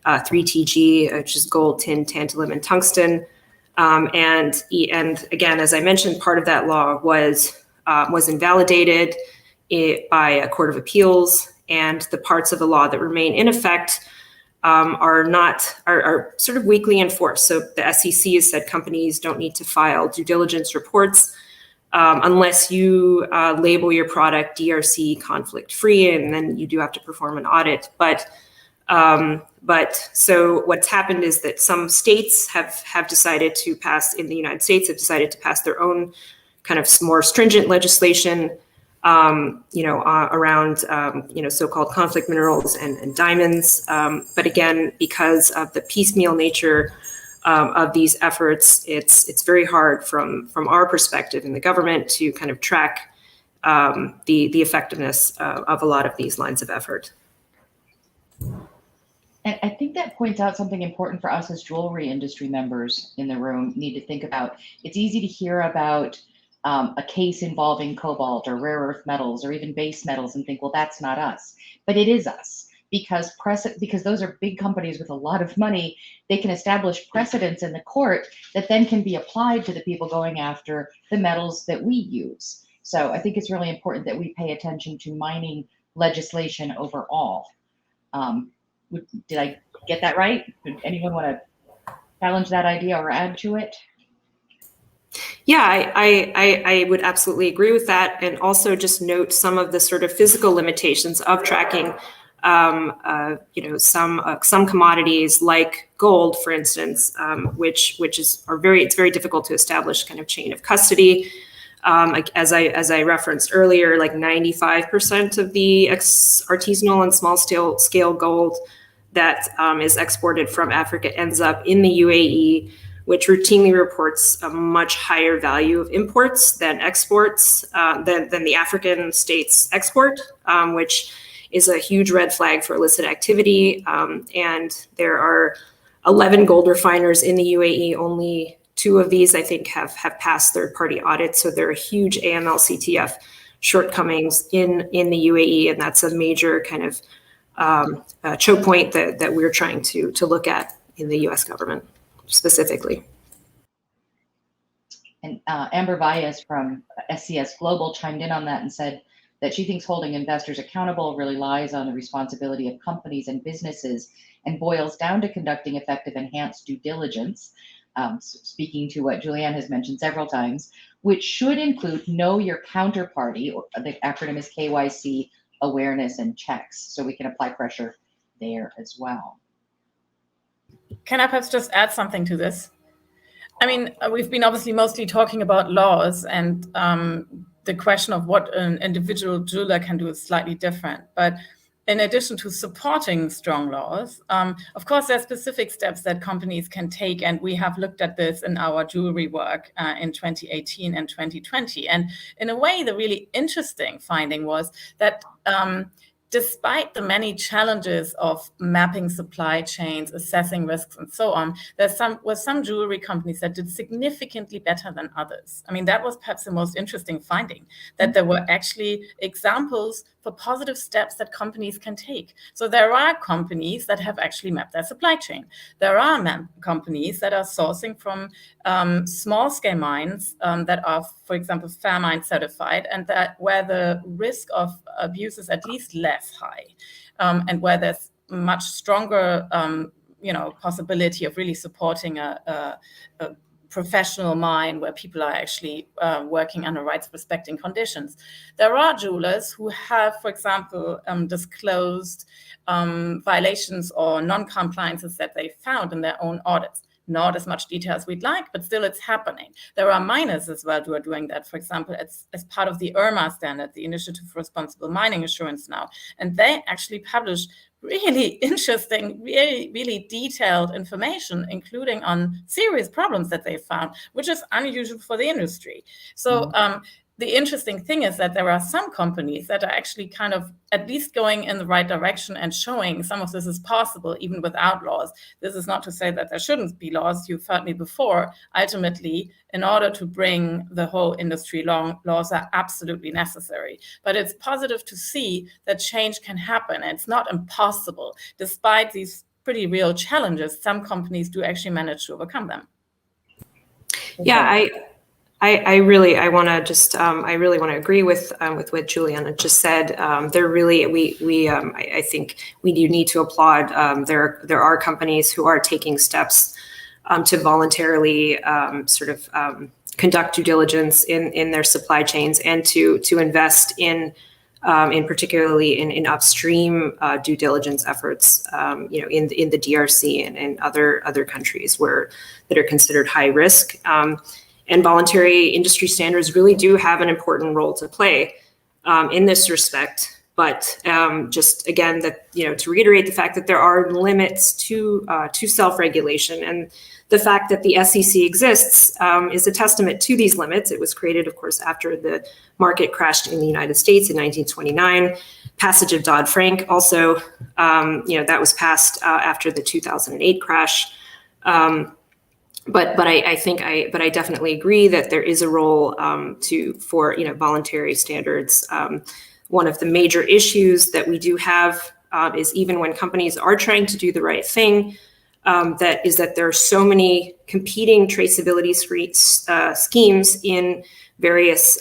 3TG, which is gold, tin, tantalum, and tungsten. And again, as I mentioned, part of that law was invalidated by a court of appeals, and the parts of the law that remain in effect are sort of weakly enforced. So the SEC has said companies don't need to file due diligence reports unless you label your product DRC conflict free, and then you do have to perform an audit. But so what's happened is that some states have decided to pass, in the United States, have decided to pass their own kind of more stringent legislation, around so-called conflict minerals and diamonds. But again, because of the piecemeal nature of these efforts, it's very hard from our perspective in the government to kind of track the effectiveness of a lot of these lines of effort. And I think that points out something important for us as jewelry industry members in the room need to think about. It's easy to hear about a case involving cobalt or rare earth metals or even base metals and think, well, that's not us. But it is us, because those are big companies with a lot of money. They can establish precedents in the court that then can be applied to the people going after the metals that we use. So I think it's really important that we pay attention to mining legislation overall. Did I get that right? Did anyone want to challenge that idea or add to it? Yeah, I would absolutely agree with that, and also just note some of the sort of physical limitations of tracking. Some commodities like gold, for instance, it's very difficult to establish kind of chain of custody. As I referenced earlier, like 95% of the artisanal and small scale gold that is exported from Africa ends up in the UAE, which routinely reports a much higher value of imports than exports, than the African states export, which is a huge red flag for illicit activity. And there are 11 gold refiners in the UAE. Only 2 of these, I think, have passed third-party audits. So there are huge AML/CTF shortcomings in the UAE, and that's a major kind of choke point that we're trying to look at in the U.S. government specifically. And Amber Valles from SCS Global chimed in on that and said that she thinks holding investors accountable really lies on the responsibility of companies and businesses and boils down to conducting effective enhanced due diligence, speaking to what Juliane has mentioned several times, which should include know your counterparty, or the acronym is KYC, awareness and checks, so we can apply pressure there as well. Can I perhaps just add something to this? I mean, we've been obviously mostly talking about laws, and the question of what an individual jeweler can do is slightly different. But in addition to supporting strong laws, of course, there are specific steps that companies can take, and we have looked at this in our jewelry work in 2018 and 2020. And in a way, the really interesting finding was that despite the many challenges of mapping supply chains, assessing risks, and so on, there were some jewelry companies that did significantly better than others. I mean, that was perhaps the most interesting finding, that there were actually examples for positive steps that companies can take. So there are companies that have actually mapped their supply chain. There are companies that are sourcing from small-scale mines that are, for example, Fair Mine certified, and that where the risk of abuse is at least less high, and where there's much stronger, possibility of really supporting a professional mine where people are actually working under rights respecting conditions. There are jewelers who have, for example, disclosed violations or non-compliances that they found in their own audits. not as much detail as we'd like, but still it's happening. There are miners as well who are doing that. For example, as part of the IRMA standard, the Initiative for Responsible Mining Assurance now, and they actually publish really interesting, really, really detailed information, including on serious problems that they found, which is unusual for the industry. So the interesting thing is that there are some companies that are actually kind of at least going in the right direction and showing some of this is possible even without laws. This is not to say that there shouldn't be laws. You've heard me before. Ultimately, in order to bring the whole industry along, laws are absolutely necessary. But it's positive to see that change can happen. And it's not impossible. Despite these pretty real challenges, some companies do actually manage to overcome them. Yeah, I really want to agree with what Juliane just said. I think we do need to applaud. There are companies who are taking steps to voluntarily conduct due diligence in their supply chains and to invest in particularly in upstream due diligence efforts, in the DRC and in other countries that are considered high risk. And voluntary industry standards really do have an important role to play in this respect. But just again, to reiterate the fact that there are limits to self-regulation, and the fact that the SEC exists is a testament to these limits. It was created, of course, after the market crashed in the United States in 1929. Passage of Dodd-Frank also, that was passed after the 2008 crash. But I definitely agree that there is a role for voluntary standards. One of the major issues that we do have is even when companies are trying to do the right thing, that there are so many competing traceability schemes in various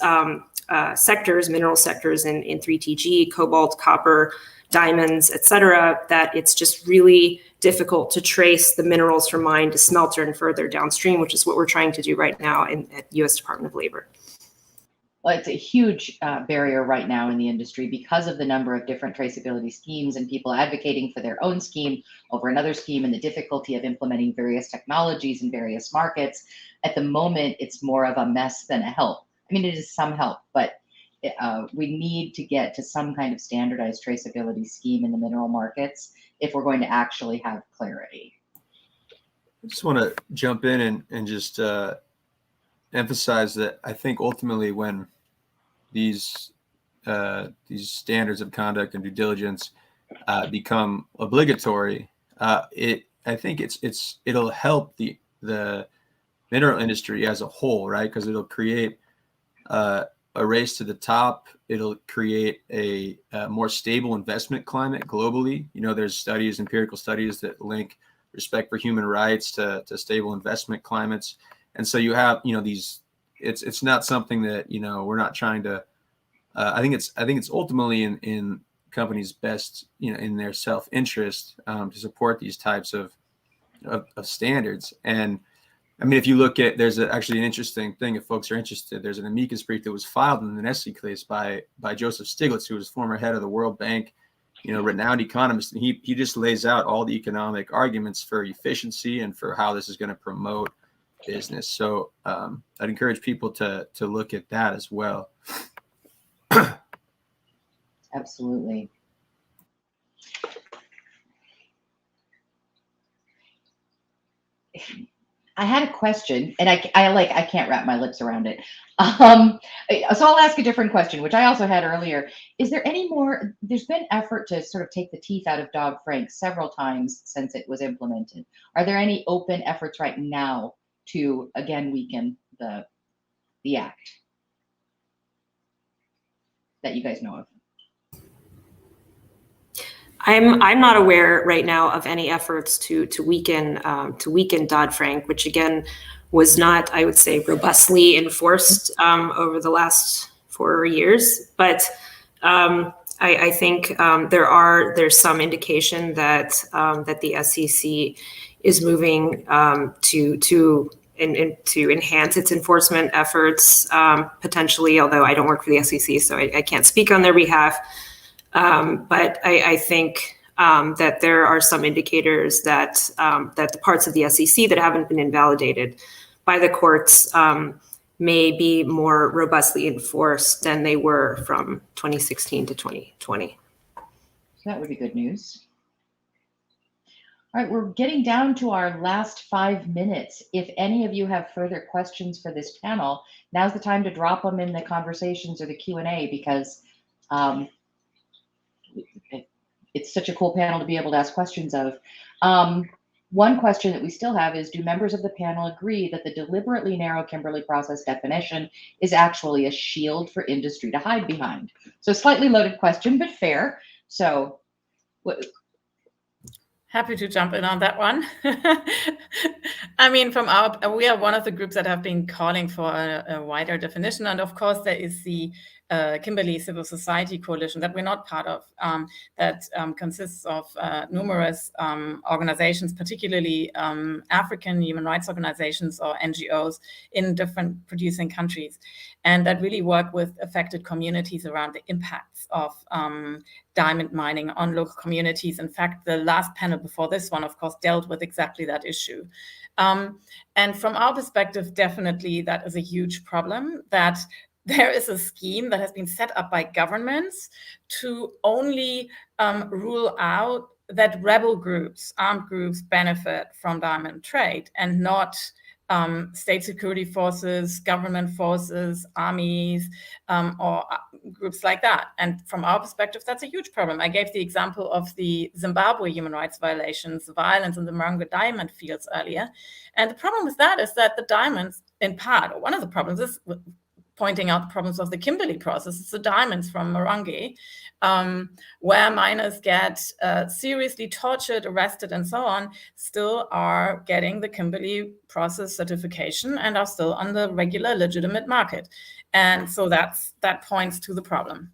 sectors, mineral sectors in 3TG, cobalt, copper, diamonds, et cetera, that it's just really difficult to trace the minerals from mine to smelter and further downstream, which is what we're trying to do right now at U.S. Department of Labor. Well, it's a huge barrier right now in the industry because of the number of different traceability schemes and people advocating for their own scheme over another scheme and the difficulty of implementing various technologies in various markets. At the moment, it's more of a mess than a help. I mean, it is some help, but we need to get to some kind of standardized traceability scheme in the mineral markets if we're going to actually have clarity. I just want to jump in and just emphasize that I think ultimately when these standards of conduct and due diligence become obligatory, I think it'll help the mineral industry as a whole, right? Because it'll create a race to the top. It'll create a more stable investment climate globally. There's empirical studies that link respect for human rights to stable investment climates. And so you have, these, it's not something that, we're not trying to, I think it's ultimately in companies' best, in their self-interest to support these types of standards. And I mean, if you look at, there's actually an interesting thing, if folks are interested, there's an amicus brief that was filed in the Nestle case by Joseph Stiglitz, who was former head of the World Bank, renowned economist. And he just lays out all the economic arguments for efficiency and for how this is going to promote business. So I'd encourage people to look at that as well. Absolutely. I had a question, and I can't wrap my lips around it. So I'll ask a different question, which I also had earlier. Is there any more? There's been effort to sort of take the teeth out of Dodd-Frank several times since it was implemented. Are there any open efforts right now to again weaken the act that you guys know of? I'm not aware right now of any efforts to weaken Dodd-Frank, which again was not, I would say, robustly enforced over the last 4 years. But I think there's some indication that the SEC is moving to enhance its enforcement efforts potentially. Although I don't work for the SEC, so I can't speak on their behalf. But I think that there are some indicators that that the parts of the SEC that haven't been invalidated by the courts may be more robustly enforced than they were from 2016 to 2020. That would be good news. All right, we're getting down to our last 5 minutes. If any of you have further questions for this panel, now's the time to drop them in the conversations or the Q&A, because it's such a cool panel to be able to ask questions of. One question that we still have is, do members of the panel agree that the deliberately narrow Kimberley process definition is actually a shield for industry to hide behind? So slightly loaded question, but fair. So what? Happy to jump in on that one. I mean, we are one of the groups that have been calling for a wider definition. And of course, there is the Kimberley Civil Society Coalition that we're not part of, that consists of numerous organizations, particularly African human rights organizations or NGOs in different producing countries, and that really work with affected communities around the impacts of diamond mining on local communities. In fact, the last panel before this one, of course, dealt with exactly that issue. And from our perspective, definitely that is a huge problem, that there is a scheme that has been set up by governments to only rule out that rebel groups, armed groups, benefit from diamond trade, and not state security forces, government forces, armies, or groups like that. And from our perspective, that's a huge problem. I gave the example of the Zimbabwe human rights violations, the violence in the Maranga diamond fields earlier. And the problem with that is that the diamonds, in part, or one of the problems is pointing out the problems of the Kimberley process. It's the diamonds from Maranga, where miners get seriously tortured, arrested, and so on, still are getting the Kimberley process certification and are still on the regular, legitimate market. And so that points to the problem.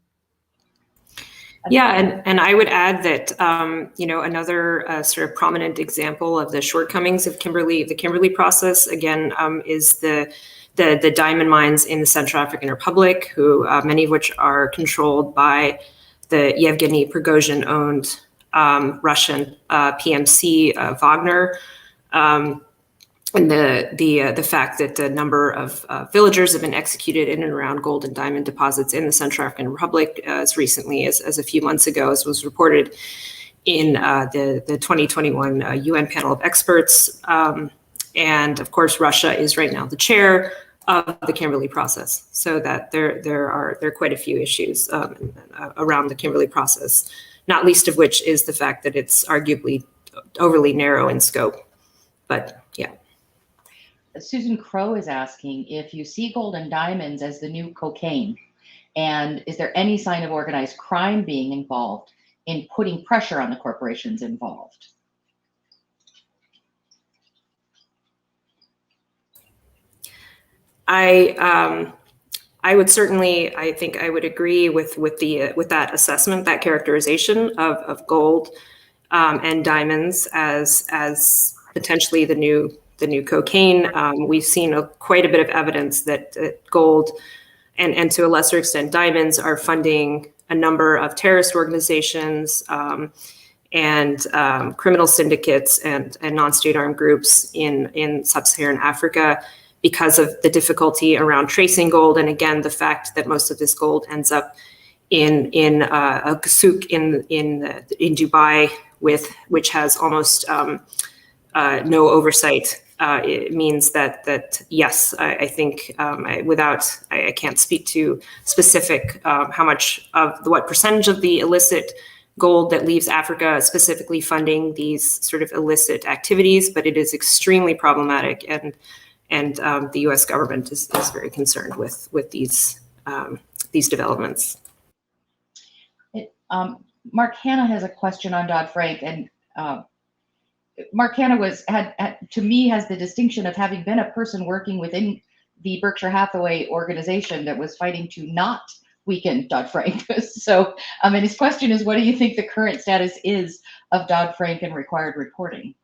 Yeah, and I would add that another sort of prominent example of the shortcomings of the Kimberley process, again, is the diamond mines in the Central African Republic, who many of which are controlled by the Yevgeny Prigozhin-owned Russian PMC Wagner, and the fact that the number of villagers have been executed in and around gold and diamond deposits in the Central African Republic as recently as a few months ago, as was reported in the 2021 UN panel of experts. And of course, Russia is right now the chair of the Kimberley process, so that there are quite a few issues around the Kimberley process, not least of which is the fact that it's arguably overly narrow in scope. But yeah. Susan Crow is asking if you see gold and diamonds as the new cocaine, and is there any sign of organized crime being involved in putting pressure on the corporations involved? I would certainly, I think I would agree with that assessment, that characterization of gold and diamonds as potentially the new cocaine. We've seen quite a bit of evidence that gold and to a lesser extent diamonds are funding a number of terrorist organizations and criminal syndicates and non-state armed groups in sub-Saharan Africa, because of the difficulty around tracing gold, and again the fact that most of this gold ends up in a souk in Dubai, which has almost no oversight. It means that yes, I think I can't speak to specific what percentage of the illicit gold that leaves Africa specifically funding these sort of illicit activities, but it is extremely problematic, and the U.S. government is very concerned with these developments. Mark Hanna has a question on Dodd-Frank, and Mark Hanna to me has the distinction of having been a person working within the Berkshire Hathaway organization that was fighting to not weaken Dodd-Frank. So, and his question is, what do you think the current status is of Dodd-Frank and required reporting?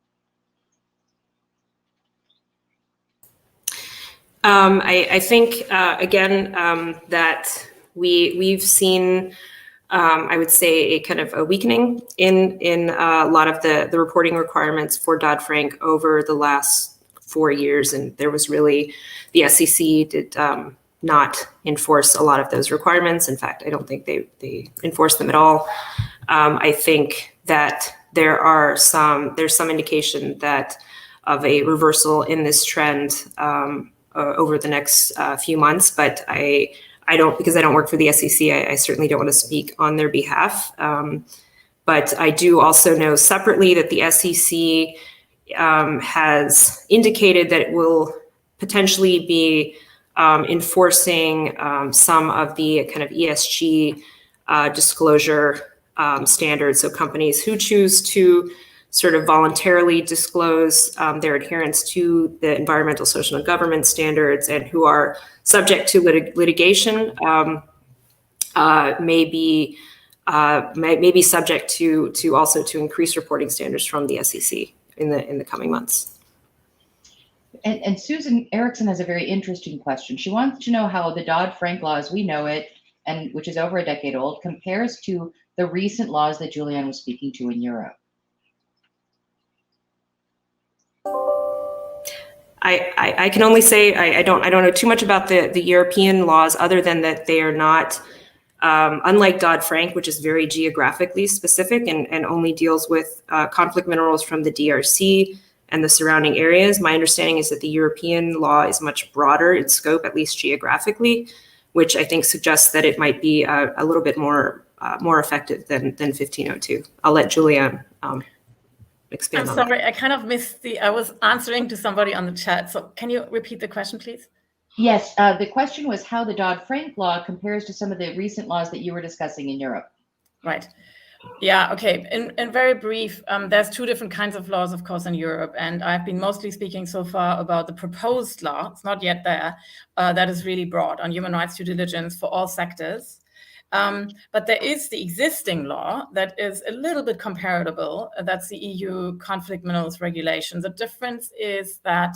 I think again that we've seen I would say a kind of a weakening in a lot of the reporting requirements for Dodd-Frank over the last 4 years. And there was really, the SEC did not enforce a lot of those requirements. In fact, I don't think they enforced them at all. I think that there's some indication that of a reversal in this trend over the next few months, but I don't, because I don't work for the SEC, I certainly don't want to speak on their behalf. But I do also know separately that the SEC has indicated that it will potentially be enforcing some of the kind of ESG disclosure standards. So companies who choose to sort of voluntarily disclose their adherence to the environmental, social, and governance standards, and who are subject to litigation may be subject to also to increased reporting standards from the SEC in the coming months. And Susan Erickson has a very interesting question. She wants to know how the Dodd-Frank law as we know it, and which is over a decade old, compares to the recent laws that Juliane was speaking to in Europe. I can only say I don't know too much about the European laws, other than that they are not, unlike Dodd-Frank, which is very geographically specific and only deals with conflict minerals from the DRC and the surrounding areas. My understanding is that the European law is much broader in scope, at least geographically, which I think suggests that it might be a little bit more effective than 1502. I'll let Juliane expand on that. I'm sorry, I kind of missed I was answering to somebody on the chat. So can you repeat the question, please? Yes, the question was how the Dodd-Frank law compares to some of the recent laws that you were discussing in Europe. Right. Yeah, okay. In very brief, there's two different kinds of laws, of course, in Europe. And I've been mostly speaking so far about the proposed law. It's not yet there. That is really broad on human rights due diligence for all sectors. But there is the existing law that is a little bit comparable. That's the EU conflict minerals regulation. The difference is that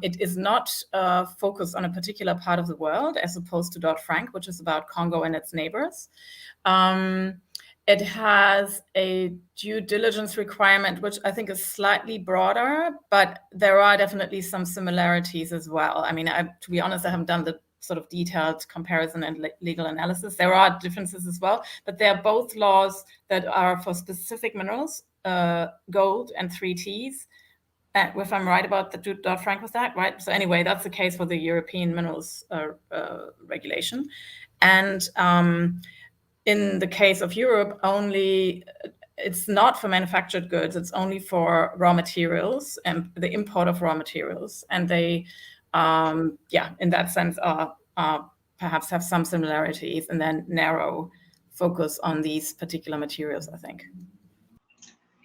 it is not focused on a particular part of the world, as opposed to Dodd-Frank, which is about Congo and its neighbors. It has a due diligence requirement, which I think is slightly broader, but there are definitely some similarities as well. I mean, to be honest, I haven't done the sort of detailed comparison and legal analysis. There are differences as well, but they are both laws that are for specific minerals, gold and 3Ts. If I'm right about the Dodd-Frank was that, right? So anyway, that's the case for the European minerals regulation. And in the case of Europe, it's not for manufactured goods, it's only for raw materials and the import of raw materials. And they, in that sense, perhaps have some similarities and then narrow focus on these particular materials, I think.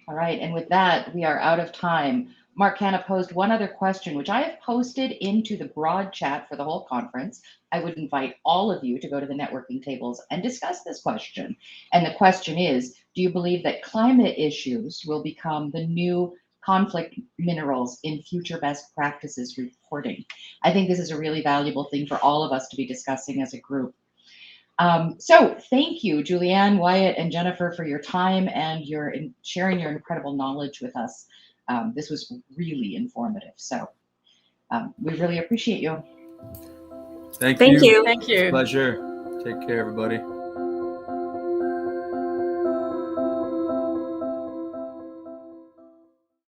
All right, and with that, we are out of time. Mark Hanna posed one other question, which I have posted into the broad chat for the whole conference. I would invite all of you to go to the networking tables and discuss this question. And the question is, do you believe that climate issues will become the new conflict minerals in future best practices reporting? I think this is a really valuable thing for all of us to be discussing as a group. So thank you, Juliane, Wyatt, and Jennifer, for your time and sharing your incredible knowledge with us. This was really informative. So we really appreciate you. Thank you. Thank you. Thank you. Pleasure. Take care, everybody.